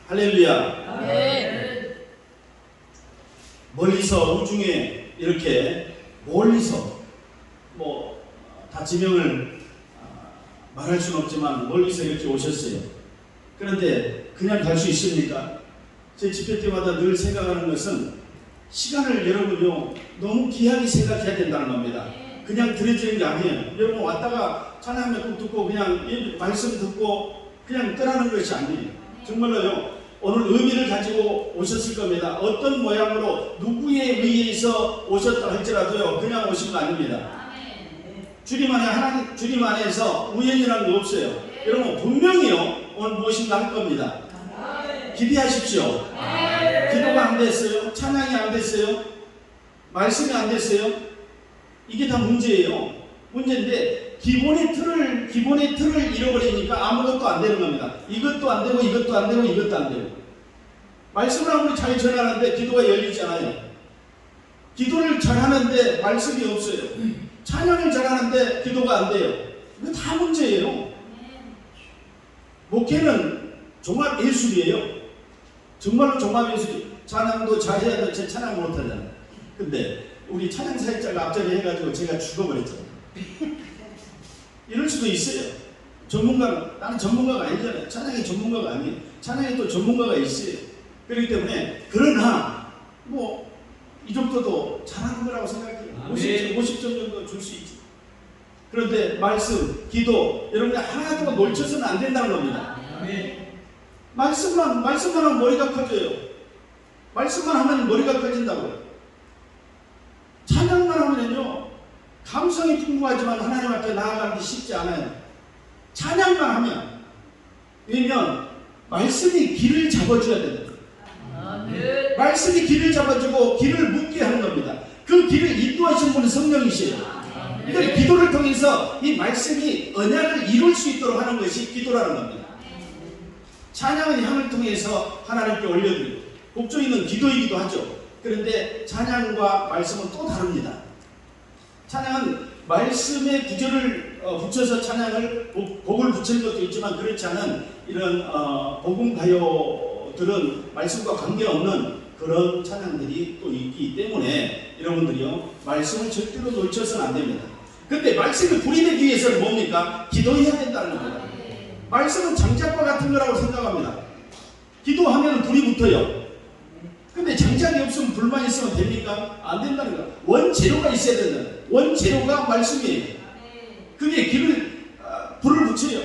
할렐루야. 아멘. 멀리서 우중에 이렇게 멀리서 다 지명을 말할 수는 없지만 멀리서 이렇게 오셨어요. 그런데 그냥 갈 수 있습니까? 제 집회 때마다 늘 생각하는 것은 시간을 여러분요 너무 귀하게 생각해야 된다는 겁니다. 그냥 들어지는 게 아니에요. 여러분 왔다가 찬양 몇 곡 듣고 그냥 말씀 듣고 그냥 떠나는 것이 아니에요. 정말로요 오늘 의미를 가지고 오셨을 겁니다. 어떤 모양으로 누구에 의해서 오셨다 할지라도요 그냥 오신 거 아닙니다. 주님 안에 하나님 주님 안에서 우연이라는 거 없어요. 여러분 분명히요 오늘 무엇인가 할 겁니다. 기대하십시오. 기도가 안 됐어요. 찬양이 안 됐어요. 말씀이 안 됐어요. 이게 다 문제예요. 문제인데 기본의 틀을 잃어버리니까 아무것도 안 되는 겁니다. 이것도 안 되고 이것도 안 되고 이것도 안 되고. 말씀을 아무리 잘 전하는데 기도가 열리지 않아요. 기도를 잘하는데 말씀이 없어요. 찬양을 잘하는데 기도가 안 돼요. 이거 다 문제예요. 목회는 종합 예술이에요. 정말로 종합 예술이. 찬양도 잘해야 돼. 제 찬양 못하잖아요. 근데 우리 찬양 사역자가 앞전에 해가지고 제가 죽어버렸잖아요. 이럴 수도 있어요. 나는 전문가가 아니잖아요. 찬양이 전문가가 아니에요. 찬양이 또 전문가가 있어요. 그렇기 때문에 그러나 이 정도도 잘하는 거라고 생각해요. 50점 정도 줄 수 있지. 그런데 말씀, 기도 여러분이 하나도 놓쳐서는 안 된다는 겁니다. 말씀만 하면 머리가 커져요. 말씀만 하면 머리가 커진다고요. 찬양만 하면요 감성이 풍부하지만 하나님 앞에 나아가기 쉽지 않아요. 찬양만 하면. 왜냐면 말씀이 길을 잡아줘야 됩니다. 말씀이 길을 잡아주고 길을 묻게 하는 겁니다. 그 길을 인도하시는 분은 성령이시에요. 그러니까 기도를 통해서 이 말씀이 언약을 이룰 수 있도록 하는 것이 기도라는 겁니다. 찬양은 향을 통해서 하나님께 올려드리고 곡조이는 기도이기도 하죠. 그런데 찬양과 말씀은 또 다릅니다. 찬양은 말씀의 구절을 붙여서 찬양을 곡을 붙이는 것도 있지만 그렇지 않은 이런 복음 가요들은 말씀과 관계없는 그런 찬양들이 또 있기 때문에 여러분들이요 말씀을 절대로 놓쳐서는 안 됩니다. 근데 말씀이 불이 되기 위해서는 뭡니까? 기도해야 된다는 겁니다. 말씀은 장작과 같은 거라고 생각합니다. 기도하면 불이 붙어요. 근데 장작이 없으면 불만 있으면 됩니까? 안 된다는 거야. 원재료가 있어야 된다. 원재료가 말씀이에요. 그게 불을 붙여요.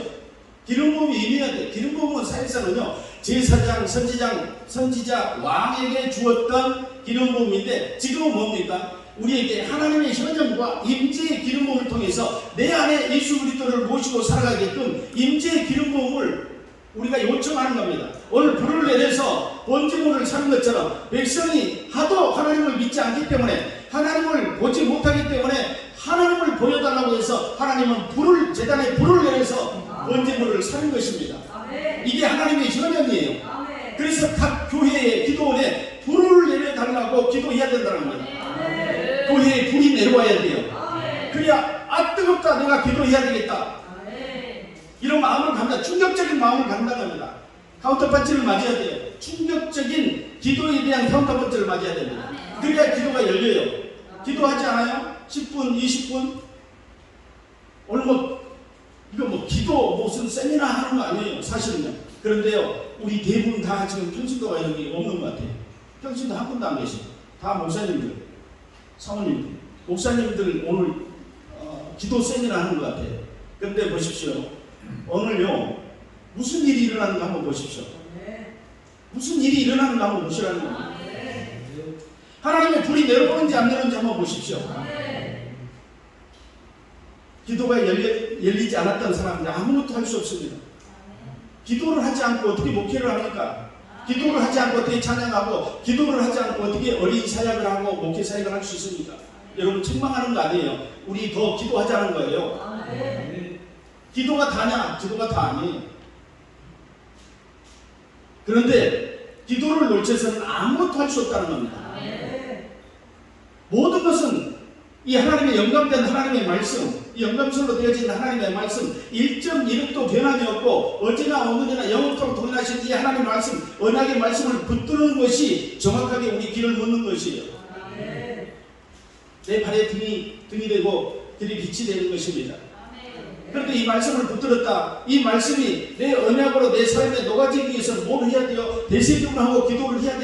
기름 부음이 임해야 돼. 기름 부음은 사실상은요 제사장, 선지자, 왕에게 주었던 기름 부음인데 지금은 뭡니까? 우리에게 하나님의 현장과 임재의 기름 부음을 통해서 내 안에 예수 그리스도를 모시고 살아가게끔 임재의 기름 부음을 우리가 요청하는 겁니다. 오늘 불을 내려서 번제물을 사는 것처럼 백성이 하도 하나님을 믿지 않기 때문에 하나님을 보지 못하기 때문에 하나님을 보여달라고 해서 하나님은 제단에 불을 내려서 번제물을 사는 것입니다. 이게 하나님의 현장이에요. 그래서 각 교회의 기도원에 불을 내려달라고 기도해야 된다는 거예요. 교회에 불이 내려와야 돼요. 그래야 뜨겁다 내가 기도해야 되겠다. 이런 마음을 갖는다. 충격적인 마음을 갖는다는 겁니다. 카운터펀치를 맞아야 돼요. 충격적인 기도에 대한 카운터펀치를 맞아야 됩니다. 그래야 기도가 열려요. 기도하지 않아요? 10분, 20분? 오늘 이거 기도 무슨 세미나 하는 거 아니에요. 사실은요. 그런데요, 우리 대부분 다 지금 평신도가 여기 없는 것 같아요. 평신도 한 분도 안 계시고. 다 목사님들, 사모님들, 목사님들 오늘 기도 세미나 하는 것 같아요. 그런데 보십시오. 오늘요 무슨 일이 일어나는가 한번 보십시오. 무슨 일이 일어나는가 한번 보시라는 겁니다. 하나님의 불이 내려오는지 안 내려오는지 한번 보십시오. 기도가 열리지 않았던 사람들은 아무것도 할 수 없습니다. 기도를 하지 않고 어떻게 목회를 합니까? 기도를 하지 않고 어떻게 찬양하고 기도를 하지 않고 어떻게 어린 사역을 하고 목회 사역을 할 수 있습니까? 여러분 책망하는 거 아니에요. 우리 더 기도하자는 거예요. 기도가 다냐? 기도가 다 아니에요. 그런데 기도를 놓쳐서는 아무것도 할 수 없다는 겁니다. 모든 것은 이 하나님의 영감된 하나님의 말씀, 이 영감설로 되어진 하나님의 말씀 1.1도 변함이 없고 어제나 오늘이나 영원토록 동일하신 이 하나님의 말씀, 언약의 말씀을 붙드는 것이 정확하게 우리 길을 묻는 것이에요. 내 발에 등이 되고 길이 빛이 되는 것입니다. 그런데 이 말씀을 붙들었다. 이 말씀이 내 언약으로 내 삶에 녹아지기 위해서 뭘 해야 돼요? 대세금을 하고 기도를 해야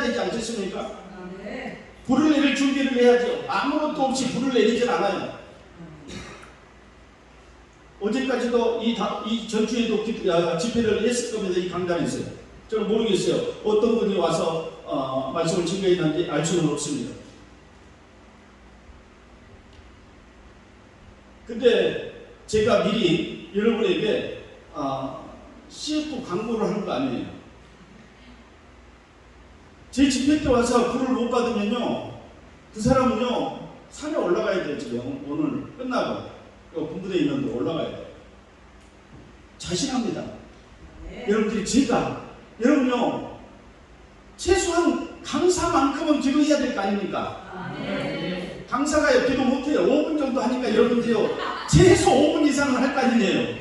되지 않겠습니까? 불을 내릴 준비를 해야죠. 아무것도 없이 불을 내리질 않아요. 어제까지도 이 전주에도 집회를 했을 겁니다. 이 강단에서요. 저는 모르겠어요. 어떤 분이 와서 말씀을 증거했는지 알 수는 없습니다. 근데 제가 미리 여러분에게 CF 광고를 하는 거 아니에요. 제 집회 때 와서 불을 못 받으면요, 그 사람은요 산에 올라가야 돼요. 지금 오늘 끝나고 군부대 있는데 올라가야 돼요. 자신합니다. 여러분들이 여러분요 최소한 강사만큼은 기도해야 될 거 아닙니까? 강사가요 기도 못해요. 5분 정도 하니까 여러분들요 최소 5분 이상은 할 거 아니에요.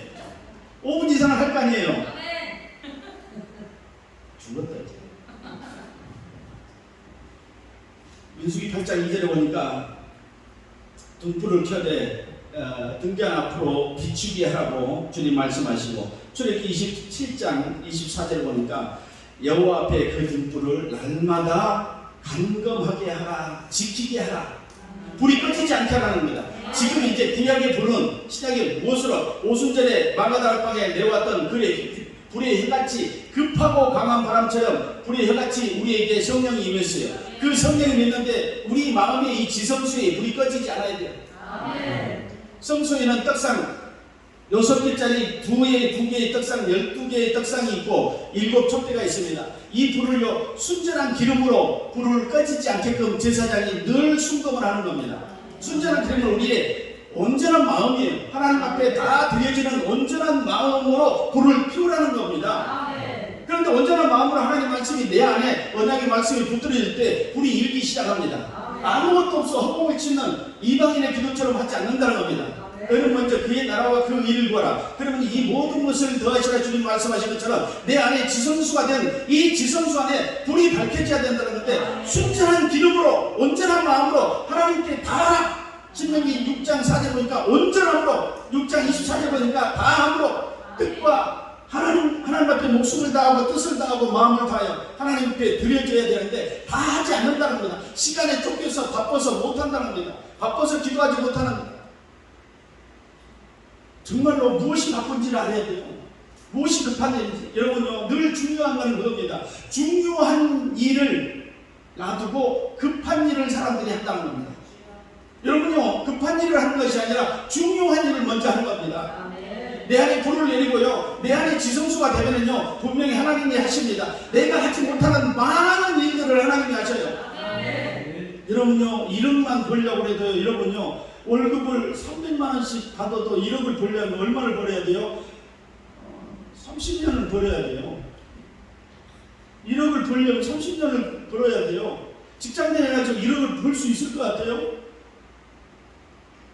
5분 이상은 할 거 아니에요. 죽었다 이제. 민수기 8장 2절에 보니까 등불을 켜되 등잔 앞으로 비추게 하라고 주님 말씀하시고, 출애굽기 27장 24절에 보니까 여호와 앞에 그 등불을 날마다 간검하게 하라, 지키게 하라, 불이 꺼지지 않게 하라는 겁니다. 지금 이제 구약의 불은 신약의 무엇으로 오순절에 마가다락방에 내려왔던 불의 혀같이 급하고 강한 바람처럼 불의 혀같이 우리에게 성령이 임했어요. 그 성령이 있는데 우리 마음에 이 지성소에 불이 꺼지지 않아야 돼요. 성소에는 떡상 6개짜리 2개의 떡상 12개의 떡상이 있고 7촛대가 있습니다. 이 불을요 순전한 기름으로 불을 꺼지지 않게끔 제사장이 늘 순금을 하는 겁니다. 순전한 기름은 우리의 온전한 마음이에요. 하나님 앞에 다 드려지는 온전한 마음으로 불을 피우라는 겁니다. 그런데 온전한 마음으로 하나님 말씀이 내 안에 언약의 말씀이 붙들어질 때 불이 일기 시작합니다. 아무것도 없어 허공을 치는 이방인의 기도처럼 하지 않는다는 겁니다. 너는 먼저 그의 나라와 그 일을 구하라. 그러면 이 모든 것을 더하시라 주님 말씀하신 것처럼 내 안에 지성수가 된 이 지성수 안에 불이 밝혀져야 된다는 건데, 순전한 기름으로 온전한 마음으로 하나님께 다, 신명기 6장 4절 보니까 온전함으로, 6장 24절 보니까 다함으로 뜻과 하나님 앞에 목숨을 다하고 뜻을 다하고 마음을 다하여 하나님 앞에 드려줘야 되는데 다 하지 않는다는 겁니다. 시간에 쫓겨서 바빠서 못한다는 겁니다. 바빠서 기도하지 못하는 겁니다. 정말로 무엇이 바쁜지를 알아야 돼요. 무엇이 급한 일인지. 여러분요 늘 중요한 건 그겁니다. 중요한 일을 놔두고 급한 일을 사람들이 한다는 겁니다. 여러분요 급한 일을 하는 것이 아니라 중요한 일을 먼저 하는 겁니다. 내 안에 불을 내리고요 내 안에 지성수가 되면은요 분명히 하나님이 하십니다. 내가 하지 못하는 많은 일들을 하나님이 하셔요. 여러분요 1억만 벌려고 해도 여러분요 월급을 300만 원씩 받아도 1억을 벌려면 얼마를 벌어야 돼요? 30년을 벌어야 돼요. 1억을 벌려면 30년을 벌어야 돼요. 직장 다녀가지고 1억을 벌 수 있을 것 같아요?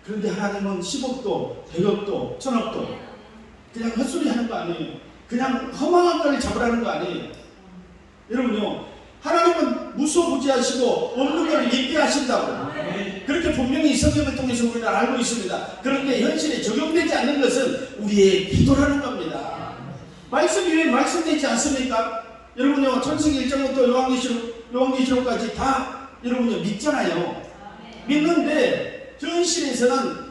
그런데 하나님은 10억도 100억도 1000억도 그냥 헛소리 하는 거 아니에요. 그냥 허망한 걸 잡으라는 거 아니에요. 여러분요 하나님은 무소부지하시고 없는 걸 있게 하신다고 그렇게 분명히 성경을 통해서 우리는 알고 있습니다. 그런데 현실에 적용되지 않는 것은 우리의 기도라는 겁니다. 말씀이 왜 말씀되지 않습니까? 여러분요 창세기 1장부터 요한계시록까지 다 여러분요 믿잖아요. 믿는데 현실에서는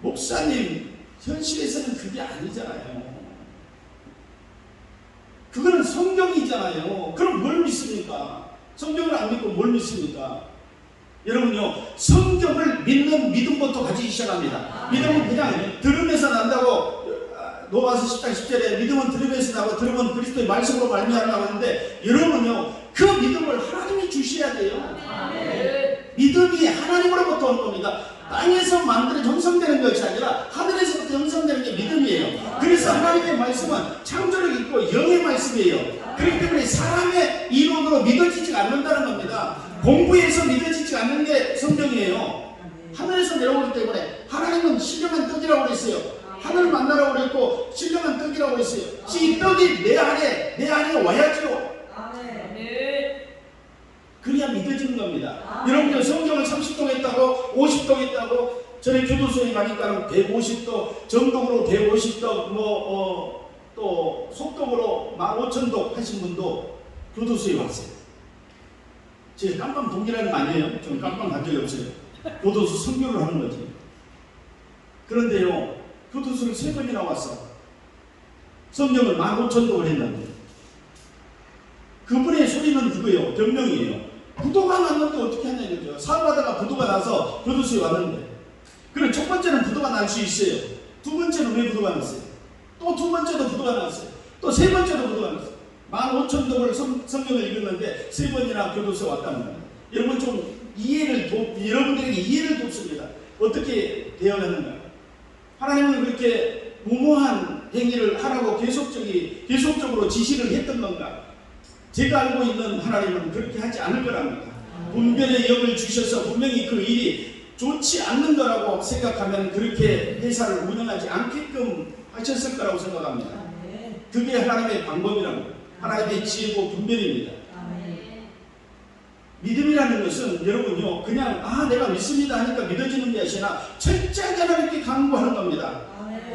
목사님 현실에서는 그게 아니잖아요. 그거는 성경이잖아요. 그럼 뭘 믿습니까? 성경을 안 믿고 뭘 믿습니까? 여러분요 성경을 믿는 믿음부터 가지기 시작합니다. 믿음은 그냥 들으면서 난다고 로마서 10장 10절에 믿음은 들으면서 나고 들으면 그리스도의 말씀으로 말미암는다고 하는데, 여러분요 그 믿음을 하나님이 주셔야 돼요. 믿음이 하나님으로부터 온 겁니다. 땅에서 만들어 형성되는 것이 아니라 하늘에서부터 형성되는 게 믿음이에요. 그래서 하나님의 말씀은 창조력 있고 영의 말씀이에요. 그렇기 때문에 사람의 이론으로 믿어지지 않는다는 겁니다. 공부해서 믿어지지 않는 게 성경이에요. 하늘에서 내려오기 때문에 하나님은 신령한 떡이라고 그랬어요. 하늘을 만나라고 그랬고 신령한 떡이라고 그랬어요. 이 떡이 내 안에 와야죠. 그래야 믿어지는 겁니다. 여러분들 성경을 30동 했다고 50동 했다고 전에 교도소에 가니까 150도 정독으로 150도 또 속독으로 15,000독 하신 분도 교도소에 왔어요. 제가 깜빵 동기라는 거 아니에요. 저는 깜빵 간 적이 없어요. 교도소 선교를 하는 거지. 그런데요, 교도소를 3번이나 왔어. 성경을 15,000독을 했는데 그분의 소리는 그거예요. 변명이에요. 부도가 났는데 어떻게 하냐 이거죠. 사업하다가 부도가 나서 교도소에 왔는데, 그럼 첫 번째는 부도가 날 수 있어요. 두 번째는 왜 부도가 났어요? 또 두 번째도 부도가 났어요. 또 세 번째도 부도가 났어요. 15,000독을 성경을 읽었는데 3번이나 교도소에 왔다는 거예요. 여러분 좀 여러분들에게 이해를 돕습니다. 어떻게 대응하는가? 하나님은 그렇게 무모한 행위를 하라고 계속적으로 지시를 했던 건가? 제가 알고 있는 하나님은 그렇게 하지 않을 거랍니다. 분별의 영을 주셔서 분명히 그 일이 좋지 않는 거라고 생각하면 그렇게 회사를 운영하지 않게끔 하셨을 거라고 생각합니다. 그게 하나님의 방법이랍니다. 하나님의 지혜고 분별입니다. 믿음이라는 것은 여러분요, 그냥 내가 믿습니다 하니까 믿어지는 게 아니라 철저하게 하나님께 간구하는 겁니다.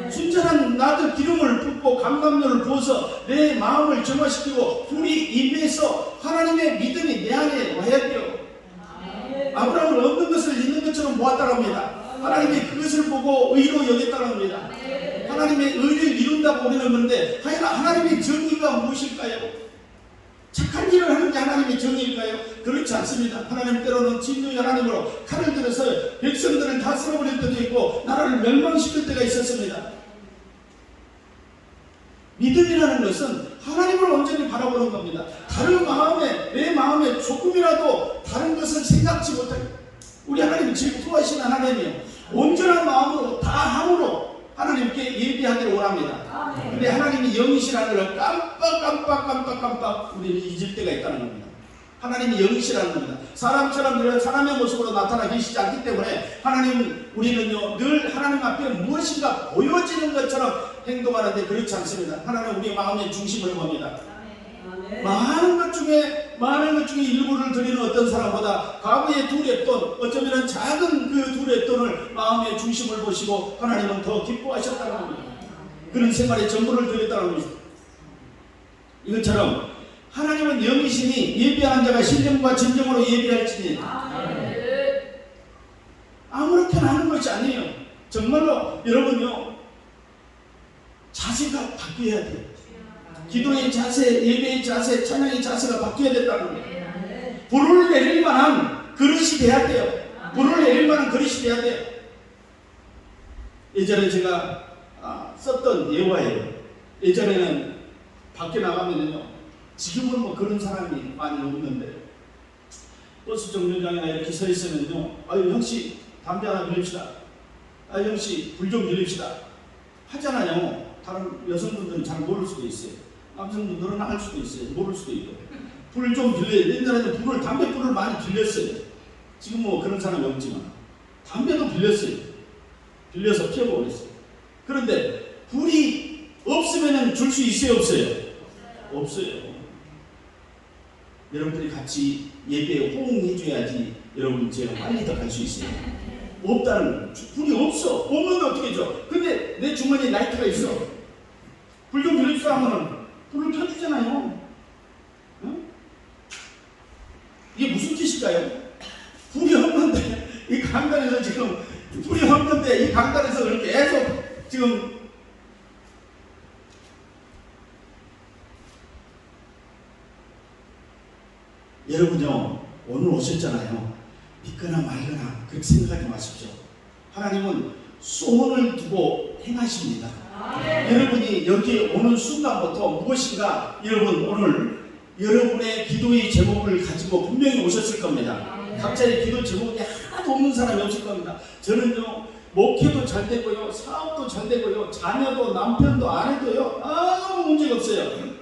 순전한 나도 기름을 붓고 감감료를 부어서 내 마음을 정화시키고 불이 임해서 하나님의 믿음이 내 안에 와야 돼요. 아브라함은 얻는 것을 있는 것처럼 모았다고 합니다. 하나님이 그것을 보고 의로 여겼다고 합니다. 하나님의 의를 이룬다고 우리는 그런데 하나님의 정의가 무엇일까요? 착한 일을 하는 게 하나님의 정의일까요? 그렇지 않습니다. 하나님 때로는 진노의 하나님으로 칼을 들어서 백성들을 다 쓸어버릴 때도 있고 나라를 멸망시킬 때가 있었습니다. 믿음이라는 것은 하나님을 온전히 바라보는 겁니다. 다른 내 마음에 조금이라도 다른 것을 생각지 못하게, 우리 하나님은 질투하시는 하나님이에요. 온전한 마음으로 다 함으로 하나님께 예비하기를 원합니다. 근데 하나님이 영이시라는 걸 깜빡 우리는 잊을 때가 있다는 겁니다. 하나님이 영이시라는 겁니다. 사람처럼 사람의 모습으로 나타나 계시지 않기 때문에 우리는요 늘 하나님 앞에 무엇인가 보여지는 것처럼 행동하는데 그렇지 않습니다. 하나님 우리의 마음의 중심을 봅니다. 많은 것 중에 일부를 드리는 어떤 사람보다 과거의 두 랩돈, 어쩌면 작은 그 두 랩돈을 마음의 중심을 보시고 하나님은 더 기뻐하셨다는 겁니다. 그런 생활에 전부를 드렸다는 겁니다. 이것처럼 하나님은 영이시니 예비하는 자가 신령과 진정으로 예비할지니 아무렇게나 하는 것이 아니에요. 정말로 여러분요 자세가 바뀌어야 돼요. 기도의 자세, 예배의 자세, 찬양의 자세가 바뀌어야 된다는 거예요. 불을 내릴 만한 그릇이 돼야 돼요. 불을 내릴 만한 그릇이 돼야 돼요. 예전에 제가 썼던 예화예요. 예전에는 밖에 나가면요, 지금은 뭐 그런 사람이 많이 없는데 버스 정류장이나 이렇게 서 있으면요, 형씨 담배 하나 빌립시다. 형씨 불 좀 빌립시다. 하잖아요. 다른 여성분들은 잘 모를 수도 있어요. 남성분들은 할 수도 있어요. 모를 수도 있고. 불 좀 빌려요. 옛날에는 담배불을 많이 빌렸어요. 지금 뭐 그런 사람이 없지만 담배도 빌렸어요. 빌려서 피우고 그랬어요. 그런데 불이 없으면 줄 수 있어요, 없어요? 없어요. 여러분들이 같이 예배에 호응해줘야지 여러분 제가 빨리 더 갈 수 있어요. 없다는 불이 없어. 없는데 어떻게 해줘? 근데 내 주머니에 라이트가 있어. 불 좀 빌립시다 하면은 불을 켜주잖아요. 응? 이게 무슨 뜻일까요? 불이 없는데 이 강단에서 지금 불이 없는데 이 강단에서 그렇게 계속 지금 여러분요 오늘 오셨잖아요. 믿거나 말거나 그렇게 생각하지 마십시오. 하나님은 소원을 두고 행하십니다. 여러분이 여기 오는 순간부터 무엇인가 여러분 오늘 여러분의 기도의 제목을 가지고 분명히 오셨을 겁니다. 각자의 기도 제목이 하나도 없는 사람이 없을 겁니다. 저는요 목회도 잘 되고요, 사업도 잘 되고요, 자녀도 남편도 아내도요 아무 문제가 없어요.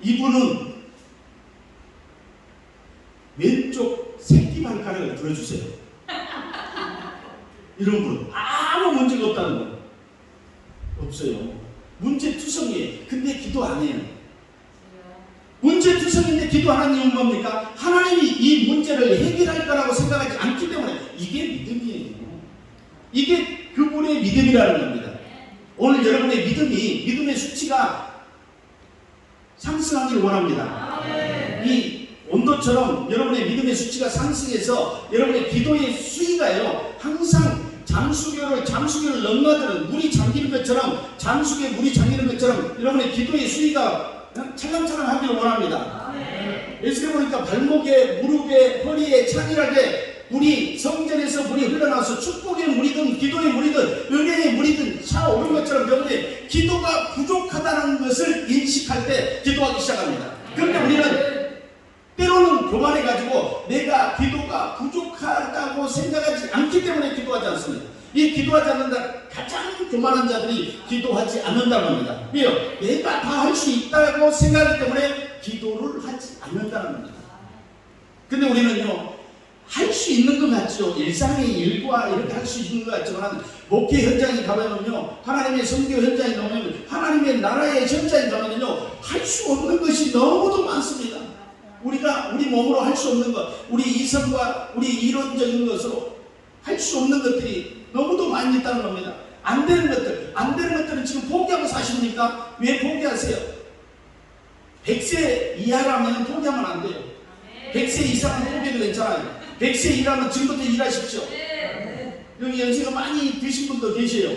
이분은 왼쪽 새끼발가락을 들어주세요. 이런 분 아무 문제가 없다는 거 없어요. 문제투성이에요. 근데 기도 안 해요. 문제투성인데 기도 안 하는 이유는 뭡니까? 하나님이 이 문제를 해결할 거라고 생각하지 않기 때문에. 이게 믿음이에요. 이게 그분의 믿음이라는 겁니다. 오늘 여러분의 믿음의 수치가 상승하기를 원합니다. 이 온도처럼 여러분의 믿음의 수치가 상승해서 여러분의 기도의 수위가요 항상 잠수교를 넘나드는 물이 잠기는 것처럼, 잠수교에 물이 잠기는 것처럼 여러분의 기도의 수위가 찰랑찰랑하기를 원합니다. 예수님 보니까 발목에, 무릎에, 허리에 찬이라게 물이, 성전에서 물이 흘러나와서 축복의 물이든 기도의 물이든 은혜의 물이든 차오른 것처럼 여러분의 기도가 부족하다는 것을 인식할 때 기도하기 시작합니다. 그런데 우리는 때로는 교만해가지고 내가 기도가 부족하다고 생각하지 않기 때문에 기도하지 않습니다. 이 기도하지 않는다, 가장 교만한 자들이 기도하지 않는다는 겁니다. 왜요? 내가 다 할 수 있다고 생각하기 때문에 기도를 하지 않는다는 겁니다. 근데 우리는요, 할 수 있는 것 같죠. 일상의 일과 이렇게 할 수 있는 것 같지만 목회 현장에 가면은요, 하나님의 선교 현장에 가면, 하나님의 나라의 현장에 가면은요, 할 수 없는 것이 너무도 많습니다. 우리 몸으로 할 수 없는 것, 우리 이성과 우리 이론적인 것으로 할 수 없는 것들이 너무도 많이 있다는 겁니다. 안 되는 것들은 지금 포기하고 사십니까? 왜 포기하세요? 100세 이하라면 포기하면 안 돼요. 100세 이상은 포기해도 괜찮아요. 100세 이하면 지금부터 일하십시오. 여기 연세가 많이 드신 분도 계세요.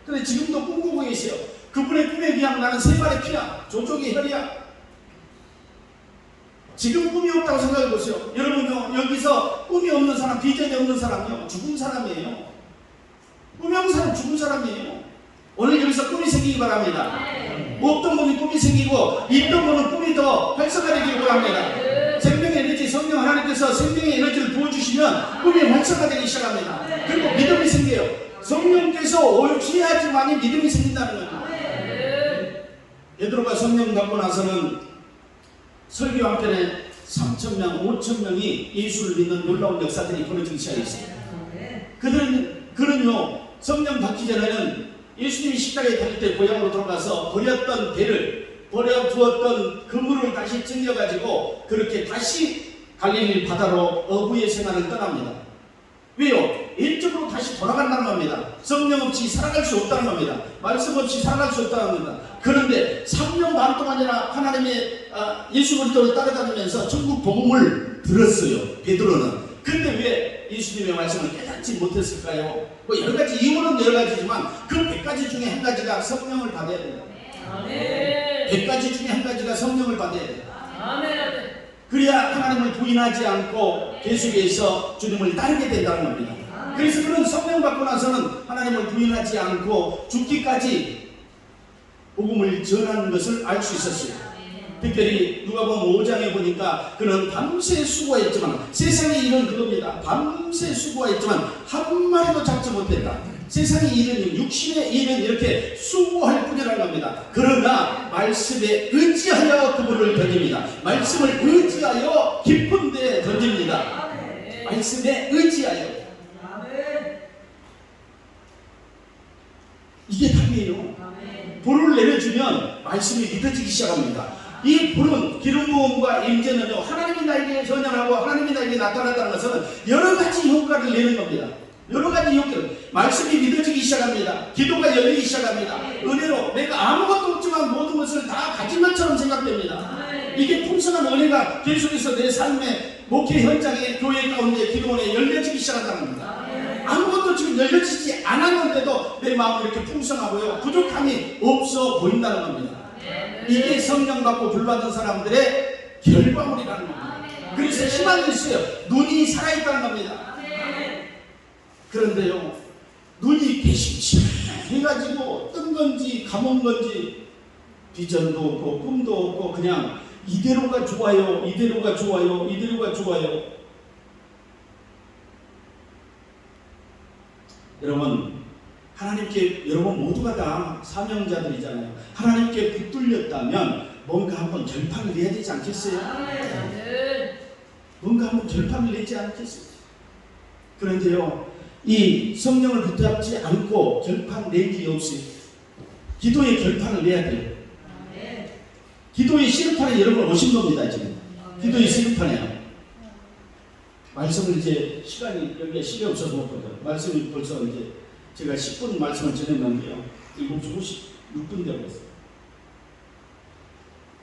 근데 지금도 꿈꾸고 계세요. 그분의 꿈에 비하면 나는 세 발의 피야, 조족의 혈이야. 지금 꿈이 없다고 생각해 보세요. 여러분요, 여기서 꿈이 없는 사람, 비전이 없는 사람이요, 죽은 사람이에요. 꿈이 없는 사람 죽은 사람이에요. 오늘 여기서 꿈이 생기기 바랍니다. 없던 분이 꿈이 생기고 있던 분은 꿈이 더 활성화되기를 바랍니다. 생명의 에너지, 성령 하나님께서 생명의 에너지를 부어주시면 꿈이 활성화되기 시작합니다. 그리고 믿음이 생겨요. 성령께서 오시야지만이 믿음이 생긴다는 거예요. 베드로가 성령 받고 나서는 설교 한 편에 3,000명, 5,000명이 예수를 믿는 놀라운 역사들이 벌어지기 시작했습니다. 그는요, 성령 받기 전에는 예수님이 십자가에 달릴 때 고향으로 돌아가서 버렸던 배를, 버려두었던 그물을 다시 챙겨가지고 그렇게 다시 갈릴리 바다로 어부의 생활을 떠납니다. 왜요? 일적으로 다시 돌아간다는 겁니다. 성령 없이 살아갈 수 없다는 겁니다. 말씀 없이 살아갈 수 없다는 겁니다. 그런데 3년 반 동안이나 하나님의 예수 그리스도를 따라다니면서 천국 복음을 들었어요. 베드로는. 근데 왜 예수님의 말씀을 깨닫지 못했을까요? 뭐 여러 가지 이유는 여러 가지지만 그 100가지 중에 한 가지가 성령을 받아야 된다. 100가지 중에 한 가지가 성령을 받아야 된다. 그래야 하나님을 부인하지 않고 계속해서 주님을 따르게 된다는 겁니다. 그래서 그는 성령 받고 나서는 하나님을 부인하지 않고 죽기까지 복음을 전하는 것을 알 수 있었어요. 특별히 누가복음 5장에 보니까 그는 밤새 수고했지만, 세상의 일은 그겁니다. 밤새 수고했지만 한 마리도 잡지 못했다. 세상의 일은, 육신의 일은 이렇게 수고할 뿐이라는 겁니다. 그러나 말씀에 의지하여 그분을 던집니다. 말씀을 의지하여 깊은 데 던집니다. 말씀에 의지하여. 이게 답이에요. 불을 내려주면 말씀이 믿어지기 시작합니다. 이 불은, 기름 부음과 임재는요, 하나님이 나에게 전향하고 하나님이 나에게 나타났다는 것은 여러 가지 효과를 내는 겁니다. 여러 가지 효과를. 말씀이 믿어지기 시작합니다. 기도가 열리기 시작합니다. 은혜로 내가 아무것도 없지만 모든 것을 다 가진 것처럼 생각됩니다. 이게 풍성한 은혜가 계속해서 내 삶의 목회 현장에, 교회 가운데, 기도원에 열려지기 시작한다는 겁니다. 아무것도 지금 열려지지 않았는데도 내 마음이 이렇게 풍성하고요, 부족함이 없어 보인다는 겁니다. 이게 성령 받고 불받은 사람들의 결과물이라는 겁니다. 그래서 희망이 있어요. 눈이 살아있다는 겁니다. 그런데요, 눈이 개심심해가지고 뜬 건지 감은 건지 비전도 없고 꿈도 없고 그냥 이대로가 좋아요, 이대로가 좋아요, 이대로가 좋아요. 여러분, 하나님께, 여러분 모두가 다 사명자들이잖아요. 하나님께 붙들렸다면 뭔가 한번 결판을 내야 되지 않겠어요? 뭔가 한번 결판을 내지 않겠어요? 그런데요, 이 성령을 붙잡지 않고 결판 낼 일이 없어요. 기도의 결판을 내야 돼요. 기도의 시급판에 여러분 오신 겁니다. 지금 기도의 시급판에요. 말씀을 이제 시간이 여기에 시간이 없어서 못 보죠. 말씀이 벌써 이제 제가 10분 말씀을 전했는데요. 7시 56분 되고 있어요.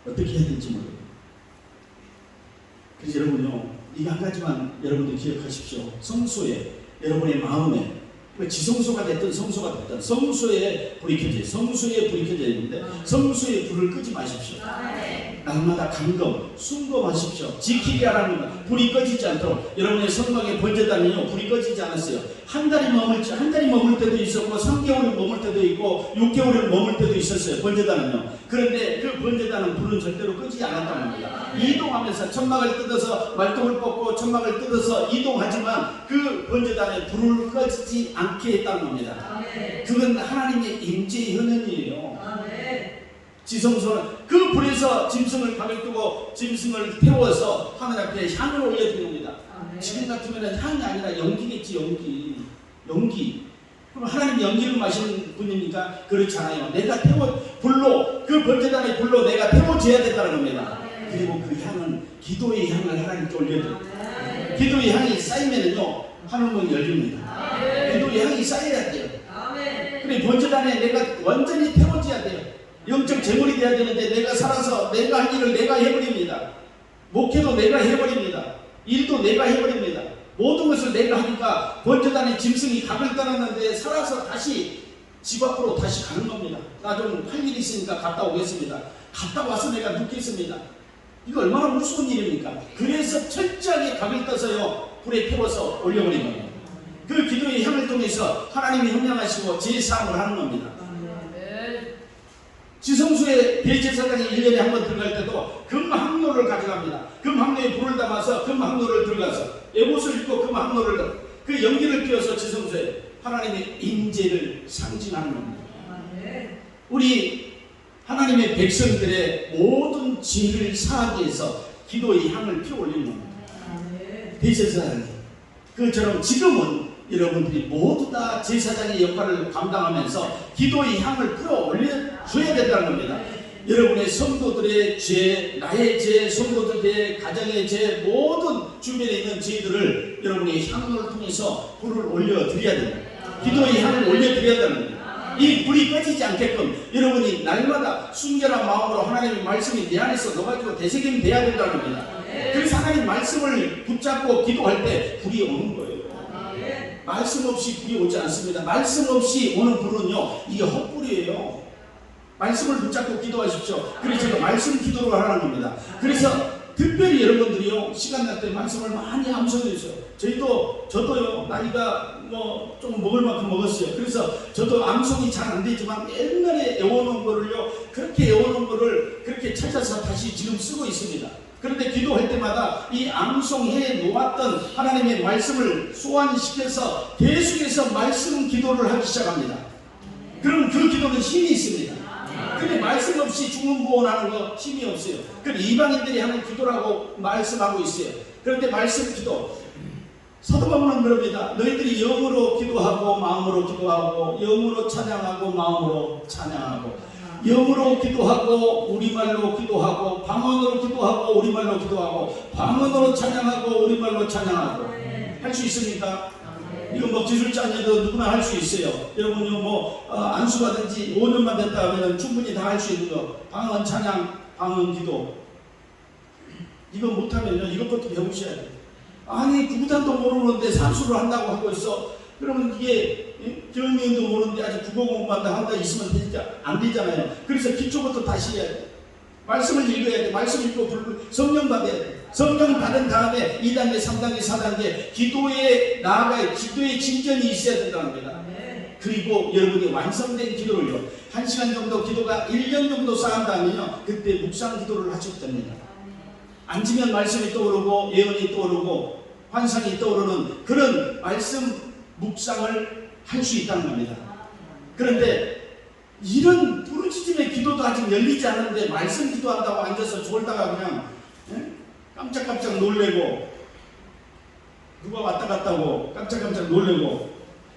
어떻게 해야 될지 모르겠어요. 그래서 여러분요, 이거 한 가지만 여러분들 기억하십시오. 성소에, 여러분의 마음에, 지성소가 됐든 성소가 됐든 성소에 불이 켜져요. 성소에 불이 켜져 있는데 성소에 불을 끄지 마십시오. 날마다 감금, 순검하십시오. 지키게 하라는 것. 불이 꺼지지 않도록. 여러분의 성막에 번제단은요, 불이 꺼지지 않았어요. 한 달이 머물 때도 있었고 3개월을 머물 때도 있고 6개월을 머물 때도 있었어요. 번제단은요. 그런데 그 번제단은 불은 절대로 꺼지지 않았다는 겁니다. 이동하면서 천막을 뜯어서 말똥을 뽑고 천막을 뜯어서 이동하지만 그 번제단에 불을 꺼지지 않게 했다는 겁니다. 그건 하나님의 임재의 현현이에요. 지성소는 그 불에서 짐승을 가을 두고 짐승을 태워서 하늘 앞에 향을 올려드립니다. 지금 같으면 향이 아니라 연기겠지. 연기. 그럼 하나님 연기를 마시는 분입니까? 그렇잖아요. 내가 불로, 그 번제단의 불로 내가 태워져야 된다는 겁니다. 그리고 그 향은 기도의 향을 하나님께 올려드립니다. 기도의 향이 쌓이면은요, 하늘문이 열립니다. 기도의 향이 쌓여야 돼요. 그래, 번제단에 내가 완전히 태워져야 돼요. 영적 제물이 돼야 되는데 내가 살아서 내가 할 일을 내가 해버립니다. 목회도 내가 해버립니다. 일도 내가 해버립니다. 모든 것을 내가 하니까 번제단의 짐승이 각을 떠났는데 살아서 다시 집 앞으로 다시 가는 겁니다. 나 좀 할 일이 있으니까 갔다 오겠습니다. 갔다 와서 내가 눕겠습니다. 이거 얼마나 무서운 일입니까? 그래서 철저하게 각을 떠서요, 불에 태워서 올려버린 겁니다. 그 기도의 향을 통해서 하나님이 협력하시고 제사함을 하는 겁니다. 지성소에 대제사장이 1년에 한 번 들어갈 때도 금항로를 가져갑니다. 금항로에 불을 담아서 금항로를 들어가서 에봇을 입고 금항로를 그 연기를 띄워서 지성소에 하나님의 임재를 상징하는 겁니다. 우리 하나님의 백성들의 모든 죄를 사하기 위해서 기도의 향을 피워 올리는 겁니다. 대제사장이 그처럼 지금은 여러분들이 모두 다 제사장의 역할을 감당하면서 기도의 향을 피워 올려줘야 된다는 겁니다. 여러분의 성도들의 죄, 나의 죄, 성도들의 가정의 죄, 모든 주변에 있는 죄들을 여러분의 향을 통해서 불을 올려드려야 됩니다. 기도의 향을 올려드려야 됩니다. 이 불이 꺼지지 않게끔 여러분이 날마다 순결한 마음으로 하나님의 말씀이 내 안에서 넣어가지고 되새김 돼야 된다는 겁니다. 그래서 하나님 말씀을 붙잡고 기도할 때 불이 오는 거예요. 말씀 없이 불이 오지 않습니다. 말씀 없이 오는 불은요, 이게 헛불이에요. 말씀을 붙잡고 기도하십시오. 그래서 제가 말씀 기도를 하라는 겁니다. 그래서 특별히 여러분들이요, 시간 날 때 말씀을 많이 암송해주세요. 저도요, 나이가 좀 먹을 만큼 먹었어요. 그래서 저도 암송이 잘 안 되지만 옛날에 외워놓은 거를요, 그렇게 외워놓은 거를 그렇게 찾아서 다시 지금 쓰고 있습니다. 그런데 기도할 때마다 이 암송해 놓았던 하나님의 말씀을 소환시켜서 계속해서 말씀 기도를 하기 시작합니다. 그럼 그 기도는 힘이 있습니다. 근데 말씀 없이 중문부원하는 거 힘이 없어요. 그런데 이방인들이 하는 기도라고 말씀하고 있어요. 그런데 말씀 기도, 사도 바울은 그럽니다. 너희들이 영으로 기도하고 마음으로 기도하고 영으로 찬양하고 마음으로 찬양하고 영으로 기도하고 우리말로 기도하고 방언으로 기도하고 우리말로 기도하고 방언으로 찬양하고 우리말로 찬양하고 할 수 있습니까? 이거 기술자녀도 누구나 할 수 있어요. 여러분요 안수받은 지 5년만 됐다 하면 충분히 다 할 수 있는 거. 방언 찬양, 방언 기도. 이거 못하면요, 이것부터 배우셔야 돼요. 아니 구구단도 모르는데 산수를 한다고 하고 있어. 그러면 이게 경영도 모르는데 아직 국어 공부한다 한다 있으면 안 되잖아요. 그래서 기초부터 다시 해야 돼. 말씀을 읽어야 돼. 말씀 읽고 성령 받아야 돼. 성령 받은 다음에 2단계, 3단계, 4단계 기도에 나아가야 기도의 진전이 있어야 된다는 겁니다. 그리고 여러분이 완성된 기도를요, 1시간 정도 기도가 1년 정도 쌓은다면요, 그때 묵상 기도를 하셔도 됩니다. 앉으면 말씀이 떠오르고 예언이 떠오르고 환상이 떠오르는 그런 말씀 묵상을 할 수 있다는 겁니다. 그런데 이런 부르짖음의 기도도 아직 열리지 않는데 말씀 기도한다고 앉아서 졸다가 그냥 깜짝깜짝 놀래고 누가 왔다 갔다 하고 깜짝깜짝 놀래고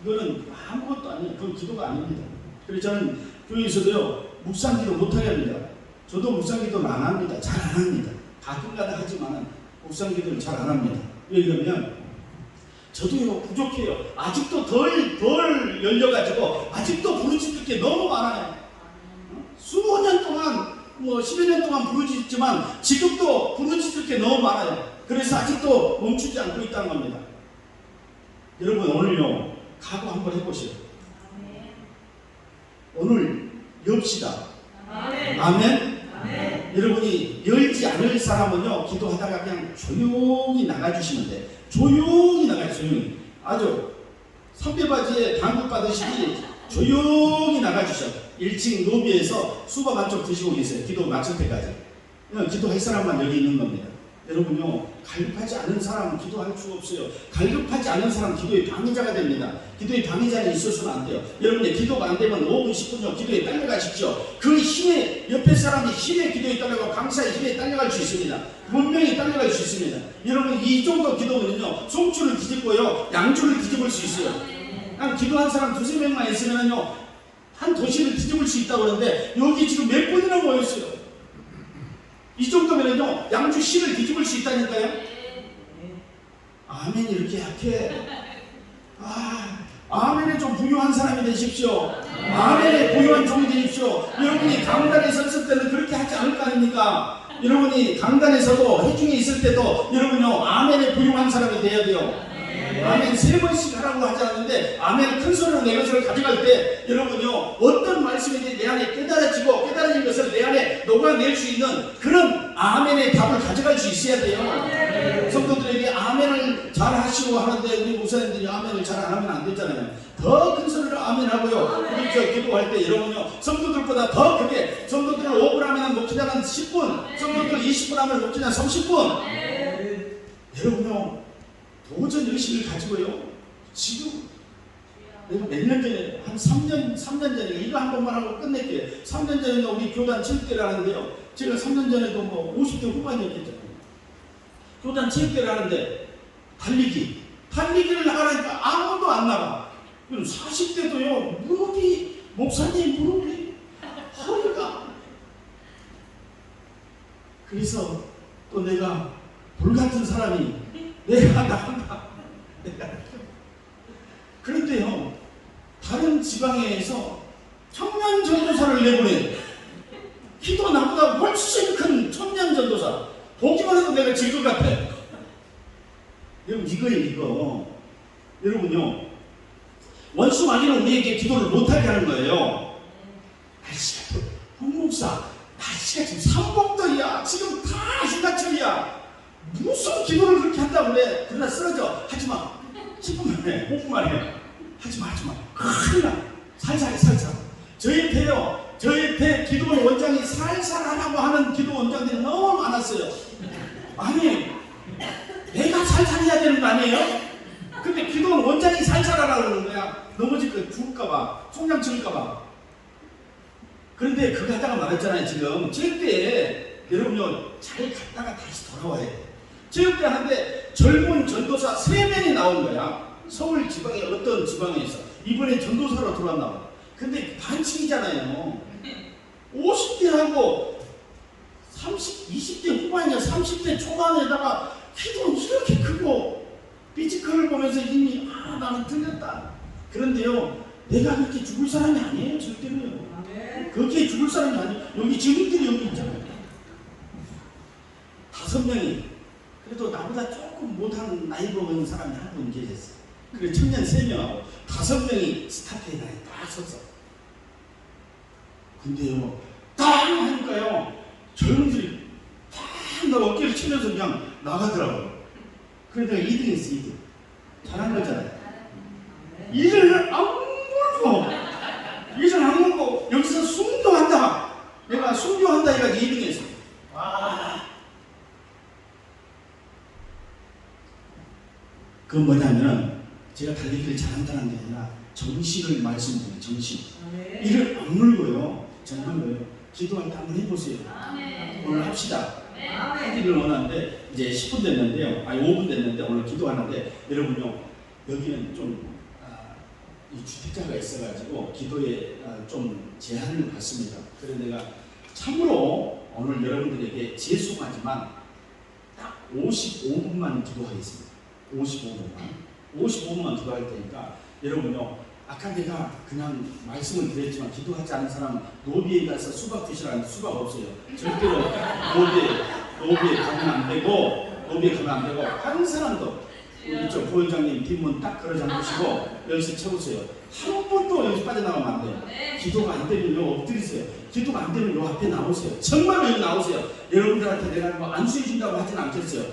그거는 아무것도 아니에요. 그건 기도가 아닙니다. 그래서 저는 교회에서도요, 묵상기도 못하게 합니다. 저도 묵상기도를 안 합니다. 잘 안 합니다. 가끔가다 하지만 묵상기도를 잘 안 합니다. 왜 그러면 저도요 부족해요. 아직도 덜 열려가지고 아직도 부르짖을 게 너무 많아요. 수십 년 동안 뭐 10여 년 동안 부르짖지만 지금도 부르짖을 게 너무 많아요. 그래서 아직도 멈추지 않고 있다는 겁니다. 여러분 오늘요 각오 한번 해보시오. 오늘 엽시다. 아멘. 아멘. 아멘. 여러분이 열지 않을 사람은요 기도하다가 그냥 조용히 나가주시면 돼. 조용히 나가요. 조용히. 아주 선배바지에 당구 받으시기 조용히 나가주셔. 1층 로비에서 수박 한 쪽 드시고 계세요. 기도 마칠 때까지. 기도할 사람만 여기 있는 겁니다. 여러분요 갈급하지 않은 사람은 기도할 수가 없어요. 갈급하지 않은 사람은 기도의 방해자가 됩니다. 기도의 방해자는 있어서는 안 돼요. 여러분의 기도가 안 되면 5분 10분요 기도에 딸려가십시오. 그 힘에 옆에 사람이 힘에 기도에 딸려가고 강사의 힘에 딸려갈 수 있습니다. 분명히 딸려갈 수 있습니다. 여러분 이 정도 기도는요 송추를 뒤집고요 양주를 뒤집을 수 있어요. 난 기도한 사람 두세 명만 있으면요 한 도시를 뒤집을 수 있다고 그러는데 여기 지금 몇 분이나 모였어요. 이 정도면은요 양주 시를 뒤집을 수 있다니까요. 아멘. 이렇게 약해. 아멘에 좀 부유한 사람이 되십시오. 아멘에 부유한 종이 되십시오. 여러분이 강단에 섰을 때는 그렇게 하지 않을 거 아닙니까? 여러분이 강단에서도 회중에 있을 때도 여러분요 아멘에 부유한 사람이 돼야 돼요. 아멘 3번씩 하라고 하지 않는데 아멘 큰 소리로 내 것을 가져갈 때 여러분요 어떤 말씀인지 내 안에 깨달아지고 깨달아진 것을 내 안에 녹아낼 수 있는 그런 아멘의 답을 가져갈 수 있어야 돼요. 성도들에게 아멘을 잘 하시고 하는데 우리 목사님들이 아멘을 잘 안 하면 안 되잖아요. 더 큰 소리로 아멘 하고요. 우리 저 기도할 때 여러분요 성도들보다 더 크게 성도들 5분 하면 목회자는 10분 성도들 20분 하면 목회자는 30분 여러분요 도전 의식을 가지고요. 지금 내가 몇 년 전에 한 3년 전에 이거 한 번만 하고 끝낼게요. 3년 전에 우리 교단 체육대회를 하는데요. 제가 3년 전에도 뭐 50대 후반이었겠잖아요. 교단 체육대회를 하는데 달리기를 나가라니까 아무도 안 나가. 40대도요 무릎이 목사님 무릎이 허리가 그래서 또 내가 불같은 사람이 내가 나간다. 그런데요 다른 지방에서 청년 전도사를 내보내. 키도 나보다 훨씬 큰 청년 전도사. 보기만 해도 내가 질 것 같아. 여러분 이거예요 이거. 여러분요 원수 마귀는 우리에게 기도를 못하게 하는 거예요. 날씨가 홍목사 날씨가 지금 삼복더위야. 지금 다 휴가철이야. 무슨 기도를 그렇게 한다고 그래. 그러다 쓰러져. 하지마. 10분 만에 5분 만에 하지마. 큰일 나. 살살. 저희 배 기도 원장이 살살 하라고 하는 기도 원장들이 너무 많았어요. 아니 내가 살살 해야 되는 거 아니에요? 근데 기도 원장이 살살 하라고 그러는 거야. 넘어질까 죽을까봐 총장 치를까봐. 그런데 그거 하다가 말했잖아요. 지금 체육대에 여러분요 잘 갔다가 다시 돌아와야 돼. 체육대 하는데 젊은 전도사 3명이 나온 거야. 서울 지방의 어떤 지방에서 이번에 전도사로 들어왔나 봐. 근데 반칙이잖아요. 50대하고 20대 후반이야 30대 초반에다가 키도 이렇게 크고 피지컬을 보면서 이미 나는 틀렸다. 그런데요 내가 그렇게 죽을 사람이 아니에요. 절대로요. 그렇게 죽을 사람이 아니에요. 여기 지금들이 여기 있잖아요. 5명이 그래도 나보다 조금 못한 나이 먹은 사람이 한 분 계셨어요. 그리고 청년 3명하고 5명이 스타트에 딱 섰어. 근데요 딱 하니까요 젊은들이 딱 나 어깨를 치면서 그냥 나가더라고요. 그래서 내가 2등 했어. 2등 잘한 거잖아요. 이를 안 물고 여기서 순교한다. 내가 순교한다 해가지고 2등 했어. 그건 뭐냐면은 제가 달리기를 잘한다는 게 아니라 정신을 말씀드려요. 정신. 이를 안 물고요. 정말로요. 기도할 때 한번 해보세요. 오늘 합시다. 하기를 원하는데 이제 10분 됐는데요. 아니 5분 됐는데 오늘 기도하는데 여러분요 여기는 좀 이 주택자가 있어가지고 기도에 좀 제한을 받습니다. 그래서 내가 참으로 오늘 여러분들에게 죄송하지만 딱 55분만 기도하겠습니다. 55분만 기도할 테니까 여러분요, 아까 내가 그냥 말씀을 드렸지만 기도하지 않은 사람 노비에 가서 수박 드시라는 수박 없어요. 절대로 노비에 가면 안 되고, 한 사람도 우리 저 부원장님 뒷문 딱 걸어 잠그시고 여기서 쳐보세요. 한 번도 여기서 빠져나가면 안 돼요. 기도가 안 되면 요 엎드리세요. 기도가 안 되면 요 앞에 나오세요. 정말로 여기 나오세요. 여러분들한테 내가 뭐 안수해준다고 하진 않겠어요.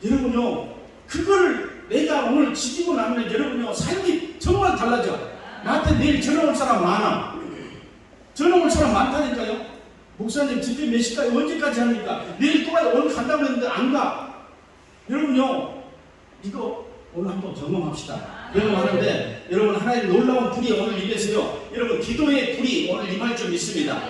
여러분요, 그걸 내가 오늘 지키고 나면 여러분요, 삶이 정말 달라져. 나한테 내일 전화 올 사람 많아. 전화 올 사람 많다니까요. 목사님 집회 몇 시까지 언제까지 합니까? 내일 또 가야 오늘 간다고 했는데 안 가. 여러분요, 이거 오늘 한번 경험합시다. 경험하는데 여러분 하나님 놀라운 불이 오늘 임해서요. 여러분 기도의 불이 오늘 임할 줄 믿습니다.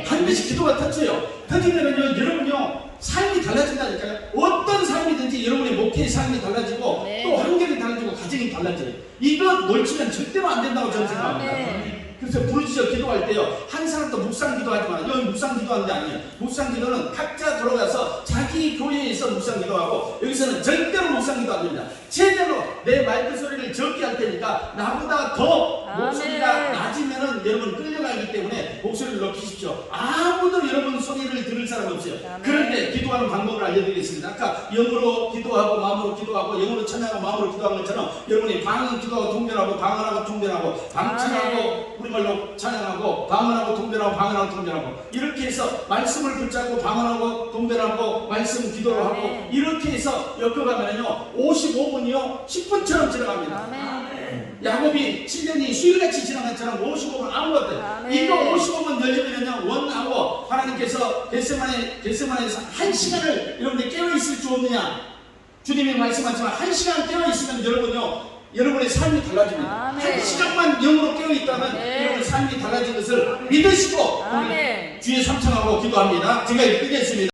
반드시 기도가 터져요. 터지면은요, 여러분요, 삶이 달라진다니까요. 어떤 삶이든지 여러분의 목회의 삶이 달라지고 또 환경이 달라지고 가정이 달라져요. 이거 놓치면 절대로 안 된다고 저는 생각합니다. 그래서 부르짖어 기도할 때요, 한 사람도 묵상 기도하지 마요. 여기 묵상 기도하는 게 아니에요. 묵상 기도는 각자 들어가서 자기 교회에서 묵상 기도하고, 여기서는 절대로 묵상 기도 안 됩니다. 제대로 내 마이크 소리를 적게 할 테니까 나보다 더 목소리가 낮으면은 여러분 끌려가기 때문에 목소리를 높이십시오. 아무도 여러분 소리를 들을 사람 없어요. 그런데 기도하는 방법을 알려드리겠습니다. 아까 영으로 기도하고 마음으로 기도하고 영으로 찬양하고 마음으로 기도하는 것처럼 여러분이 방언 기도하고 통변하고 방언하고 통변하고 방찬하고 우리말로 찬양하고 방언하고 통변하고 방언하고 통변하고 이렇게 해서 말씀을 붙잡고 방언하고 통변하고 말씀 기도를 하고 이렇게 해서 엮어가면요 55분이요 10분처럼 지나갑니다. 야곱이 7년이 수일같이 지나간 것처럼 55분 아무것도 이거 55분 열리면요 원하고 하나님께서 겟세마네에서 1시간을 여러분들 깨어있을 줄 없느냐. 주님이 말씀하지만 1시간 깨어있으면 여러분요 여러분의 삶이 달라집니다. 1시간만 영으로 깨어있다면 여러분의 삶이 달라진 것을 믿으시고 우리 주의 삼창하고 기도합니다. 제가 읽겠습니다.